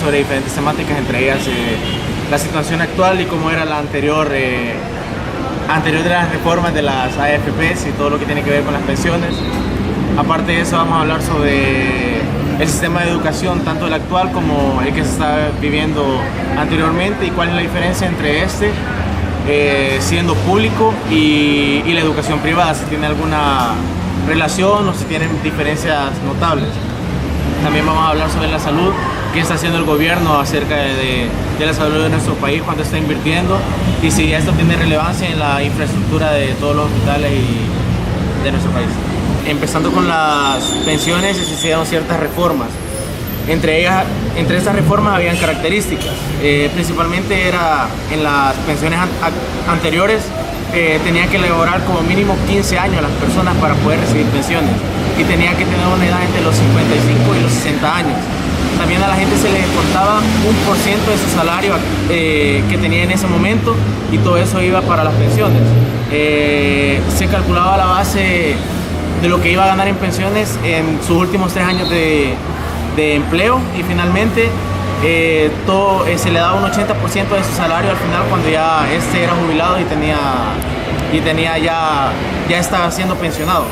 sobre diferentes temáticas, entre ellas la situación actual y cómo era la anterior de las reformas de las AFPs y todo lo que tiene que ver con las pensiones. Aparte de eso, vamos a hablar sobre el sistema de educación, tanto el actual como el que se está viviendo anteriormente, y cuál es la diferencia entre siendo público y la educación privada, si tiene alguna relación o si tienen diferencias notables. También vamos a hablar sobre la salud, qué está haciendo el gobierno acerca de la salud de nuestro país, cuánto está invirtiendo y si esto tiene relevancia en la infraestructura de todos los hospitales de nuestro país. Empezando con las pensiones, se hicieron ciertas reformas. Entre estas reformas habían características. Principalmente era en las pensiones anteriores, tenían que laborar como mínimo 15 años las personas para poder recibir pensiones y tenían que tener una edad entre los 55 y los 60 años. También a la gente se le descontaba 1% de su salario que tenía en ese momento, y todo eso iba para las pensiones. Se calculaba la base de lo que iba a ganar en pensiones en sus últimos 3 años de empleo, y finalmente se le daba un 80% de su salario al final, cuando ya era jubilado y ya estaba siendo pensionado.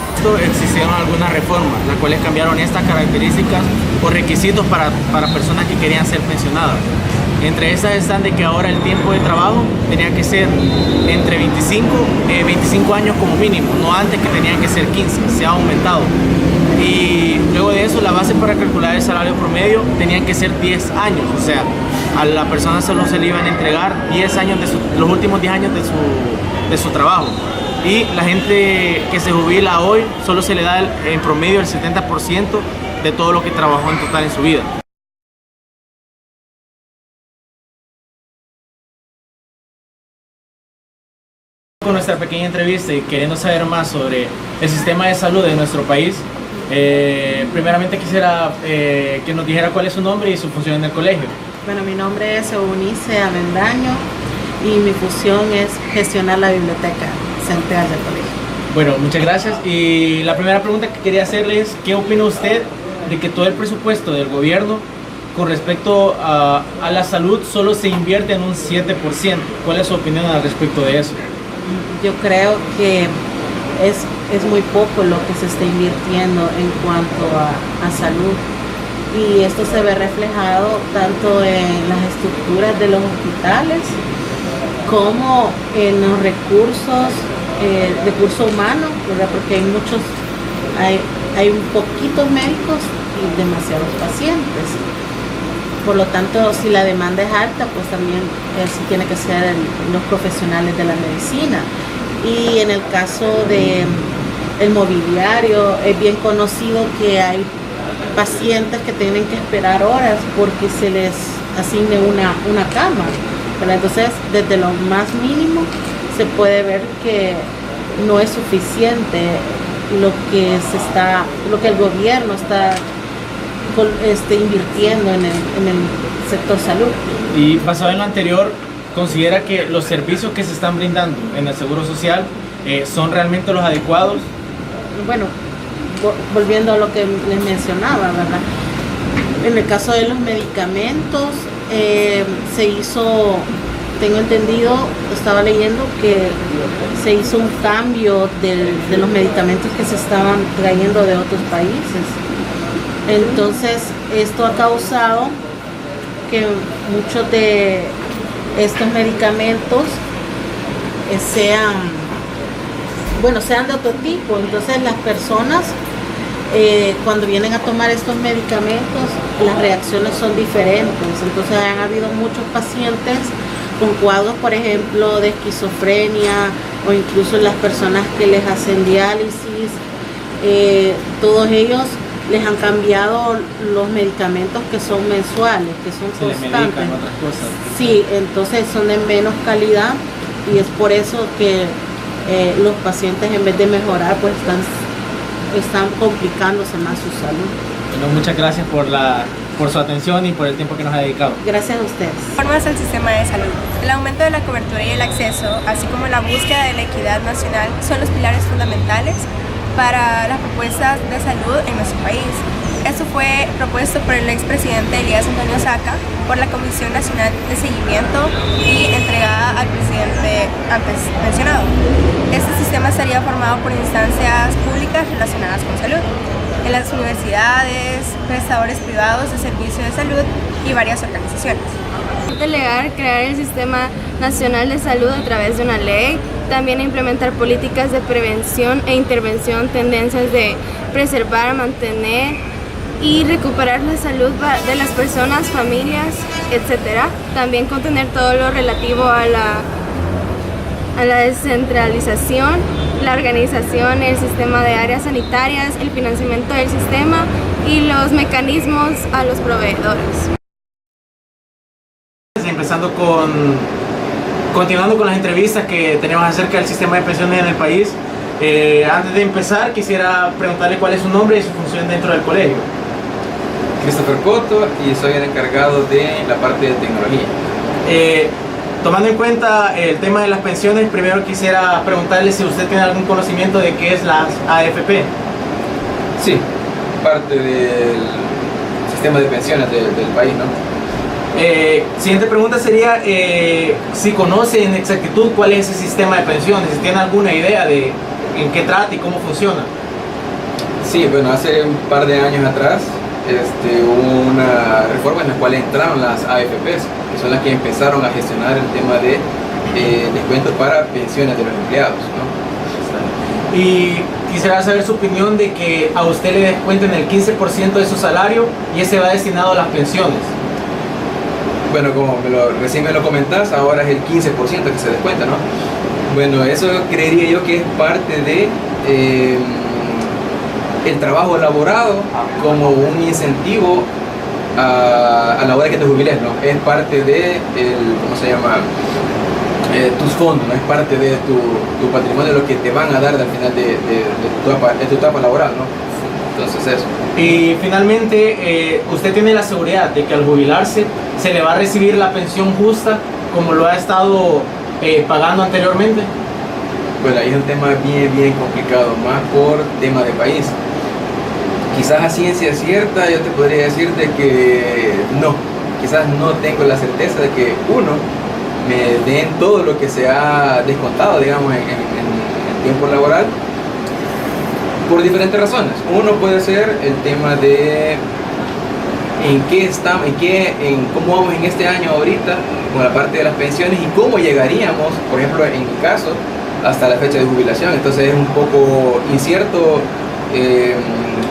Existieron algunas reformas, las cuales cambiaron estas características o requisitos para personas que querían ser pensionadas. Entre estas están de que ahora el tiempo de trabajo tenía que ser entre 25 años como mínimo, no antes, que tenían que ser 15, se ha aumentado. Y luego de eso, la base para calcular el salario promedio tenían que ser 10 años, o sea, a la persona solo se le iban a entregar 10 años los últimos 10 años de su trabajo. Y la gente que se jubila hoy solo se le da en promedio el 70% de todo lo que trabajó en total en su vida. Con nuestra pequeña entrevista y queriendo saber más sobre el sistema de salud de nuestro país, primeramente quisiera que nos dijera cuál es su nombre y su función en el colegio. Bueno, mi nombre es Eunice Avendaño y mi función es gestionar la biblioteca central del colegio. Bueno, muchas gracias. Y la primera pregunta que quería hacerle es, ¿qué opina usted de que todo el presupuesto del gobierno con respecto a la salud solo se invierte en un 7%? ¿Cuál es su opinión al respecto de eso? Yo creo que es muy poco lo que se está invirtiendo en cuanto a salud, y esto se ve reflejado tanto en las estructuras de los hospitales como en los recursos humanos, ¿verdad? Porque hay poquitos médicos y demasiados pacientes. Por lo tanto, si la demanda es alta, pues también sí tiene que ser los profesionales de la medicina. Y en el caso del mobiliario, es bien conocido que hay pacientes que tienen que esperar horas porque se les asigne una cama, ¿verdad? Entonces, desde lo más mínimo se puede ver que no es suficiente lo que el gobierno está invirtiendo en el sector salud. Y basado en lo anterior, ¿considera que los servicios que se están brindando en el Seguro Social son realmente los adecuados? Bueno, volviendo a lo que les mencionaba, ¿verdad? En el caso de los medicamentos, se hizo, tengo entendido, estaba leyendo que se hizo un cambio de los medicamentos que se estaban trayendo de otros países. Entonces, esto ha causado que muchos de estos medicamentos sean de otro tipo. Entonces, las personas cuando vienen a tomar estos medicamentos, las reacciones son diferentes. Entonces, han habido muchos pacientes con cuadros, por ejemplo, de esquizofrenia, o incluso las personas que les hacen diálisis, todos ellos les han cambiado los medicamentos que son mensuales, que son constantes. Se les medican otras cosas. Sí, entonces son de menos calidad, y es por eso que los pacientes, en vez de mejorar, pues están complicándose más su salud. Bueno, muchas gracias por su atención y por el tiempo que nos ha dedicado. Gracias a ustedes. Reformas al sistema de salud. El aumento de la cobertura y el acceso, así como la búsqueda de la equidad nacional, son los pilares fundamentales para las propuestas de salud en nuestro país. Esto fue propuesto por el expresidente Elías Antonio Saca por la Comisión Nacional de Seguimiento y entregada al presidente antes mencionado. Este sistema estaría formado por instancias públicas relacionadas con salud, en las universidades, prestadores privados de servicios de salud y varias organizaciones. Delegar crear el Sistema Nacional de Salud a través de una ley, también implementar políticas de prevención e intervención, tendencias de preservar, mantener y recuperar la salud de las personas, familias, etc. También contener todo lo relativo a la descentralización, la organización, el sistema de áreas sanitarias, el financiamiento del sistema y los mecanismos a los proveedores. Continuando con las entrevistas que tenemos acerca del sistema de pensiones en el país, antes de empezar quisiera preguntarle cuál es su nombre y su función dentro del colegio. Christopher Cotto, y soy el encargado de la parte de tecnología. Tomando en cuenta el tema de las pensiones, primero quisiera preguntarle si usted tiene algún conocimiento de qué es las AFP. Sí, parte del sistema de pensiones del país, ¿no? Siguiente pregunta sería si conoce en exactitud cuál es ese sistema de pensiones, si tiene alguna idea de en qué trata y cómo funciona. Sí, bueno, hace un par de años atrás hubo una reforma en la cual entraron las AFPs, que son las que empezaron a gestionar el tema de descuentos para pensiones de los empleados, ¿no? Y quisiera saber su opinión de que a usted le descuenten el 15% de su salario y ese va destinado a las pensiones. Bueno, como recién me lo comentás, ahora es el 15% que se descuenta, ¿no? Bueno, eso creería yo que es parte de el trabajo elaborado como un incentivo a la hora que te jubiles, ¿no? Es parte de ¿cómo se llama? Tus fondos, ¿no? Es parte de tu patrimonio, lo que te van a dar al final de tu etapa laboral, ¿no? Entonces eso. Y finalmente, usted tiene la seguridad de que al jubilarse se le va a recibir la pensión justa como lo ha estado pagando anteriormente. Bueno, ahí es un tema bien complicado, más por tema de país. Quizás a ciencia cierta yo te podría decir de que no, quizás no tengo la certeza de que me den todo lo que se ha descontado, digamos, en el tiempo laboral, por diferentes razones. Uno puede ser el tema de cómo vamos en este año ahorita con la parte de las pensiones y cómo llegaríamos, por ejemplo, en mi caso, hasta la fecha de jubilación. Entonces es un poco incierto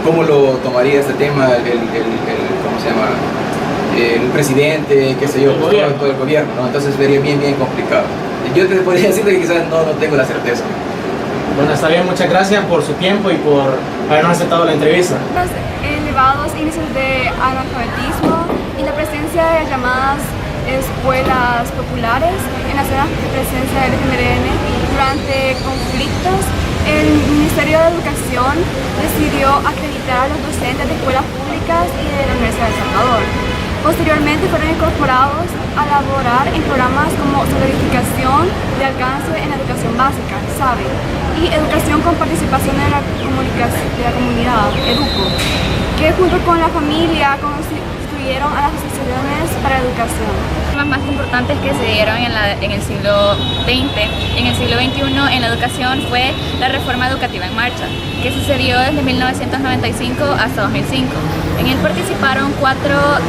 cómo lo tomaría este tema ¿cómo se llama? El presidente, qué sé yo, todo el gobierno, ¿no? Entonces sería bien complicado. Yo te podría decir que quizás no tengo la certeza. Bueno, está bien, muchas gracias por su tiempo y por habernos aceptado la entrevista. Los elevados índices de analfabetismo y la presencia de llamadas escuelas populares en las zonas de presencia del FMLN durante conflictos, el Ministerio de Educación decidió acreditar a los docentes de escuelas públicas y de la Universidad de El Salvador. Posteriormente fueron incorporados a laborar en programas como Solidificación de Alcance en la Educación Básica, SABE, y Educación con Participación de la Comunidad, EDUCO, que junto con la familia constituyeron a las asociaciones para la educación. Los más importantes que se dieron en el siglo XX, en el siglo XXI en la educación fue la reforma educativa en marcha, que sucedió desde 1995 hasta 2005. En él participaron 4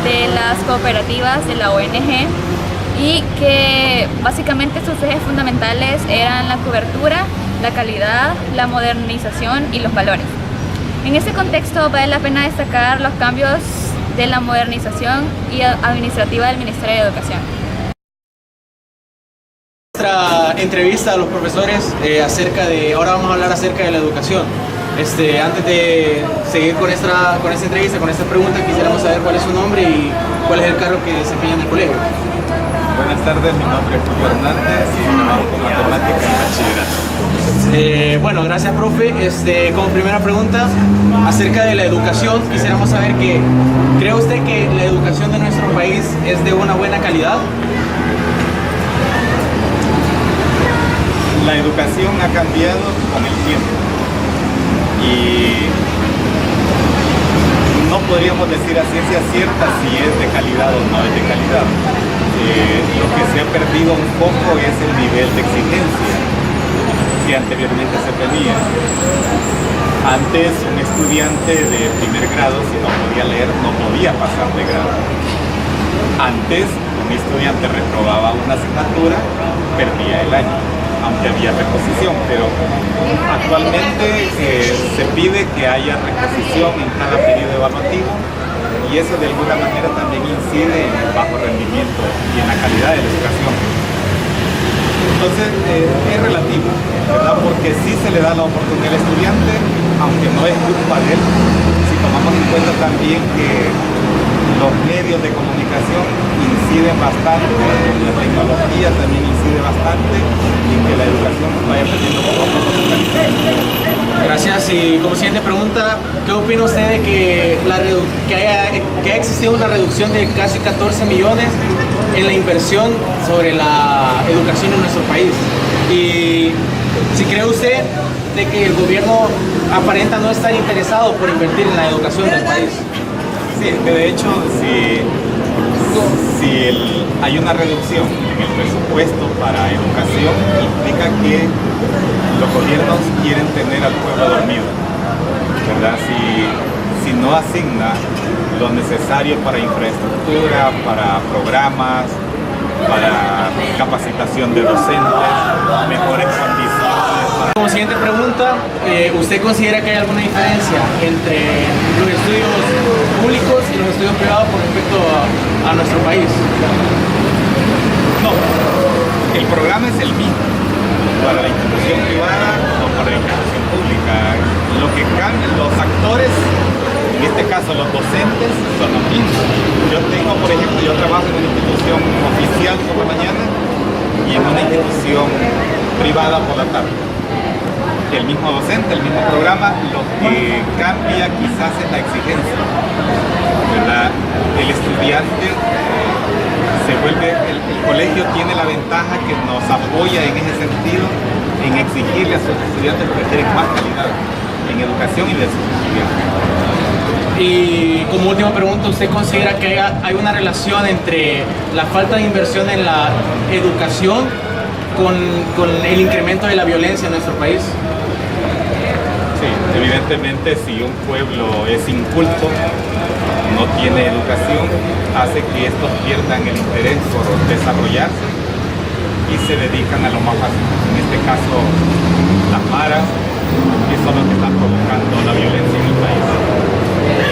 de las cooperativas de la ONG y que básicamente sus ejes fundamentales eran la cobertura, la calidad, la modernización y los valores. En este contexto vale la pena destacar los cambios de la modernización y administrativa del Ministerio de Educación. Nuestra entrevista a los profesores ahora vamos a hablar acerca de la educación. Antes de seguir con esta entrevista, con esta pregunta, quisiéramos saber cuál es su nombre y cuál es el cargo que desempeña en el colegio. Buenas tardes, mi nombre es Julio Hernández y trabajo con matemáticas en bachillerato. Bueno, gracias, profe. Como primera pregunta, acerca de la educación, quisiéramos saber ¿cree usted que la educación de nuestro país es de una buena calidad? La educación ha cambiado con el tiempo y no podríamos decir a ciencia cierta si es de calidad o no es de calidad. Lo que se ha perdido un poco es el nivel de exigencia que anteriormente se tenía. Antes un estudiante de primer grado, si no podía leer, no podía pasar de grado. Antes un estudiante reprobaba una asignatura, perdía el año, aunque había reposición, pero actualmente se pide que haya reposición en cada periodo evaluativo y eso de alguna manera también incide en el bajo rendimiento y en la calidad de la educación. Entonces es relativo, ¿verdad? Porque sí se le da la oportunidad al estudiante, aunque no es culpa de él, si tomamos en cuenta también que los medios de comunicación inciden bastante, la tecnología también incide bastante y que la educación vaya perdiendo poco a poco su calidad. Gracias. Y como siguiente pregunta, ¿qué opina usted de que haya existido una reducción de casi 14 millones en la inversión sobre la educación en nuestro país? Y si cree usted de que el gobierno aparenta no estar interesado por invertir en la educación del país. Sí, que de hecho si hay una reducción en el presupuesto para educación, implica que los gobiernos quieren tener al pueblo dormido, ¿verdad? Si no asigna lo necesario para infraestructura, para programas, para capacitación de docentes, mejores condiciones. Como siguiente pregunta, ¿usted considera que hay alguna diferencia entre los estudios públicos y los estudios privados con respecto a nuestro país? No, el programa es el mismo para la institución privada o para la institución pública. Lo que cambian los actores, en este caso los docentes, son los mismos. Yo por ejemplo, yo trabajo en una institución oficial por la mañana y en una institución privada por la tarde. El mismo docente, el mismo programa, lo que cambia quizás es la exigencia, ¿verdad? El estudiante el colegio tiene la ventaja que nos apoya en ese sentido, en exigirle a sus estudiantes que requieren más calidad en educación y de sus estudiantes. Y como última pregunta, ¿usted considera que hay una relación entre la falta de inversión en la educación con el incremento de la violencia en nuestro país? Sí, evidentemente si un pueblo es inculto, no tiene educación, hace que estos pierdan el interés por desarrollarse y se dedican a lo más fácil. En este caso, las maras, que son los que están provocando la violencia en el país.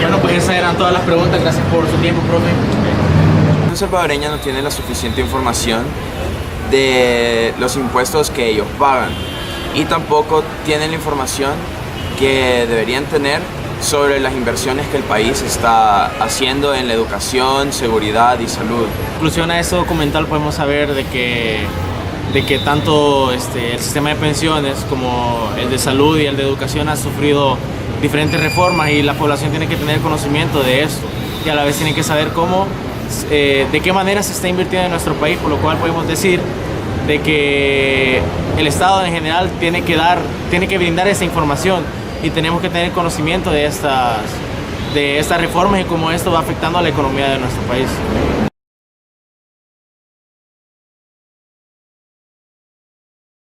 Bueno, pues esas eran todas las preguntas. Gracias por su tiempo, profe. La salvadoreña no tiene la suficiente información de los impuestos que ellos pagan y tampoco tienen la información que deberían tener sobre las inversiones que el país está haciendo en la educación, seguridad y salud. En conclusión a este documental podemos saber de que tanto el sistema de pensiones como el de salud y el de educación ha sufrido diferentes reformas y la población tiene que tener conocimiento de esto y a la vez tiene que saber de qué manera se está invirtiendo en nuestro país, por lo cual podemos decir de que el Estado en general tiene que brindar esa información y tenemos que tener conocimiento de estas reformas y cómo esto va afectando a la economía de nuestro país.